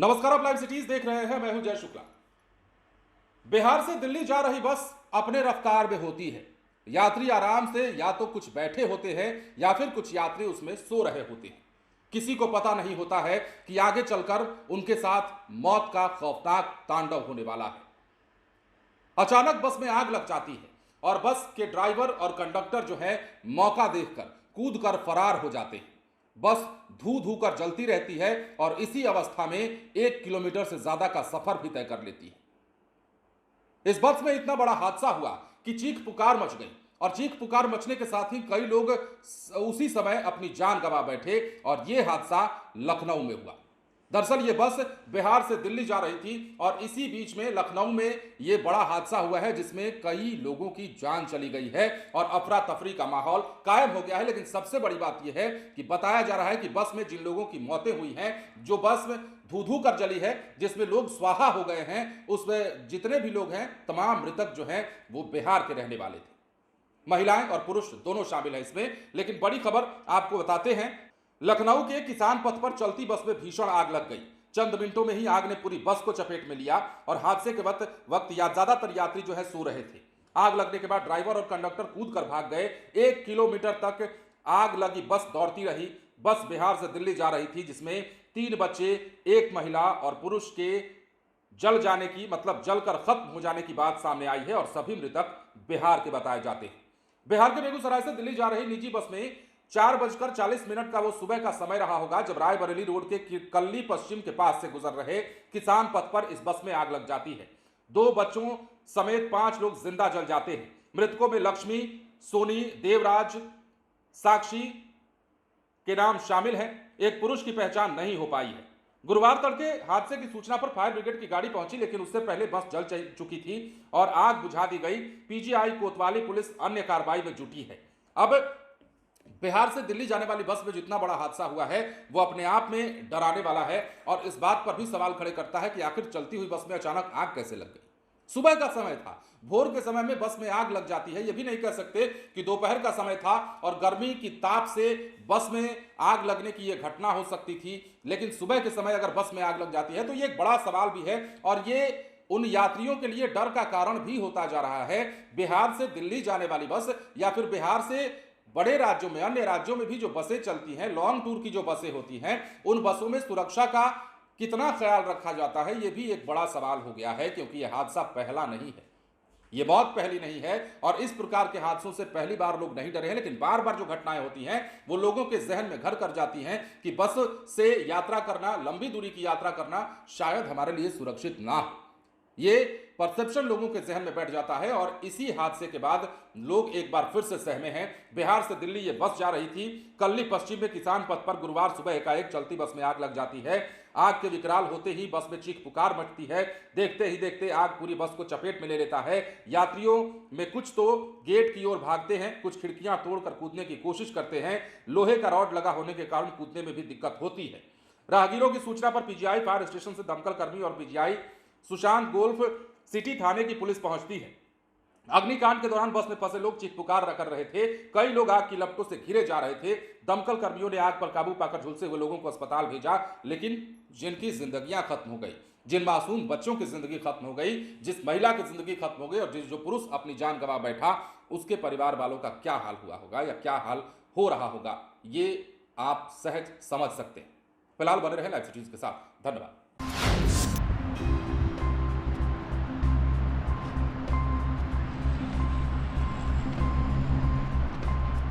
नमस्कार, आप live cities देख रहे हैं। मैं हूं जय शुक्ला। बिहार से दिल्ली जा रही बस अपने रफ्तार में होती है। यात्री आराम से या तो कुछ बैठे होते हैं या फिर कुछ यात्री उसमें सो रहे होते हैं। किसी को पता नहीं होता है कि आगे चलकर उनके साथ मौत का खौफनाक तांडव होने वाला है। अचानक बस में आग लग जाती है और बस के ड्राइवर और कंडक्टर जो है मौका देखकर कूदकर फरार हो जाते हैं। बस धू धू कर जलती रहती है और इसी अवस्था में 1 किलोमीटर से ज्यादा का सफर भी तय कर लेती है। इस बस में इतना बड़ा हादसा हुआ कि चीख पुकार मच गई और चीख पुकार मचने के साथ ही कई लोग उसी समय अपनी जान गंवा बैठे और यह हादसा लखनऊ में हुआ। दरअसल ये बस बिहार से दिल्ली जा रही थी और इसी बीच में लखनऊ में ये बड़ा हादसा हुआ है जिसमें कई लोगों की जान चली गई है और अफरा तफरी का माहौल कायम हो गया है। लेकिन सबसे बड़ी बात यह है कि बताया जा रहा है कि बस में जिन लोगों की मौतें हुई हैं, जो बस में धू धू कर जली है, जिसमें लोग स्वाहा हो गए हैं, उसमें जितने भी लोग हैं तमाम मृतक जो हैं वो बिहार के रहने वाले थे। महिलाएं और पुरुष दोनों शामिल हैं इसमें। लेकिन बड़ी खबर आपको बताते हैं, लखनऊ के किसान पथ पर चलती बस में भीषण आग लग गई। चंद मिनटों में ही आग ने पूरी बस को चपेट में लिया और हादसे के वक्त ज्यादातर यात्री जो है सो रहे थे। आग लगने के बाद ड्राइवर और कंडक्टर कूद कर भाग गए। 1 किलोमीटर तक आग लगी बस दौड़ती रही। बस बिहार से दिल्ली जा रही थी जिसमें 3 बच्चे, 1 महिला और पुरुष के जल जाने की मतलब जलकर खत्म हो जाने की बात सामने आई है और सभी मृतक बिहार के बताए जाते हैं। बिहार के बेगूसराय से दिल्ली जा रही निजी बस में 4:40 का वो सुबह का समय रहा होगा जब रायबरेली रोड के कल्ली पश्चिम के पास से गुजर रहे किसान पथ पर इस बस में आग लग जाती है। 2 बच्चों समेत 5 लोग जिंदा जल जाते हैं। मृतकों में लक्ष्मी, सोनी, देवराज, साक्षी के नाम शामिल हैं। एक पुरुष की पहचान नहीं हो पाई है। गुरुवार तड़के हादसे की सूचना पर फायर ब्रिगेड की गाड़ी पहुंची, लेकिन उससे पहले बस जल चुकी थी और आग बुझा दी गई। पीजीआई कोतवाली पुलिस अन्य कार्रवाई में जुटी है। अब बिहार से दिल्ली जाने वाली बस में जितना बड़ा हादसा हुआ है वो अपने आप में डराने वाला है और इस बात पर भी सवाल खड़े करता है कि आखिर चलती हुई बस में अचानक आग कैसे लग गई। सुबह का समय था, भोर के समय में बस में आग लग जाती है। यह भी नहीं कह सकते कि दोपहर का समय था और गर्मी की ताप से बस में आग लगने की यह घटना हो सकती थी। लेकिन सुबह के समय अगर बस में आग लग जाती है तो यह एक बड़ा सवाल भी है और ये उन यात्रियों के लिए डर का कारण भी होता जा रहा है। बिहार से दिल्ली जाने वाली बस या फिर बिहार से बड़े राज्यों में, अन्य राज्यों में भी जो बसें चलती हैं, लॉन्ग टूर की जो बसें होती हैं, उन बसों में सुरक्षा का कितना ख्याल रखा जाता है, यह भी एक बड़ा सवाल हो गया है। क्योंकि यह हादसा पहला नहीं है, यह मौत पहली नहीं है और इस प्रकार के हादसों से पहली बार लोग नहीं डरे हैं। लेकिन बार बार जो घटनाएं होती हैं वो लोगों के जहन में घर कर जाती हैं कि बस से यात्रा करना, लंबी दूरी की यात्रा करना शायद हमारे लिए सुरक्षित ना हो। ये परसेप्शन लोगों के जहन में बैठ जाता है और इसी हादसे के बाद लोग एक बार फिर से सहमे हैं। बिहार से दिल्ली ये बस जा रही थी। कल्ली पश्चिम में किसान पथ पर गुरुवार सुबह एकाएक चलती बस में आग लग जाती है। आग के विकराल होते ही बस में चीख पुकार मचती है। देखते ही देखते आग पूरी बस को चपेट में ले लेता है। यात्रियों में कुछ तो गेट की ओर भागते हैं, कुछ खिड़कियां तोड़कर कूदने की कोशिश करते हैं। लोहे का रॉड लगा होने के कारण कूदने में भी दिक्कत होती है। राहगीरों की सूचना पर पीजीआई फायर स्टेशन से दमकल कर्मी और पीजीआई सुशांत गोल्फ सिटी थाने की पुलिस पहुंचती है। अग्निकांड के दौरान बस में फंसे लोग चीख पुकार कर रहे थे। कई लोग आग की लपटों से घिरे जा रहे थे। दमकल कर्मियों ने आग पर काबू पाकर झुलसे हुए लोगों को अस्पताल भेजा। लेकिन जिनकी जिंदगियां खत्म हो गई, जिन मासूम बच्चों की जिंदगी खत्म हो गई, जिस महिला की जिंदगी खत्म हो गई और जो पुरुष अपनी जान गंवा बैठा, उसके परिवार वालों का क्या हाल हुआ होगा या क्या हाल हो रहा होगा, ये आप सहज समझ सकते हैं। फिलहाल बने रहे लाइव सिटीज के साथ। धन्यवाद।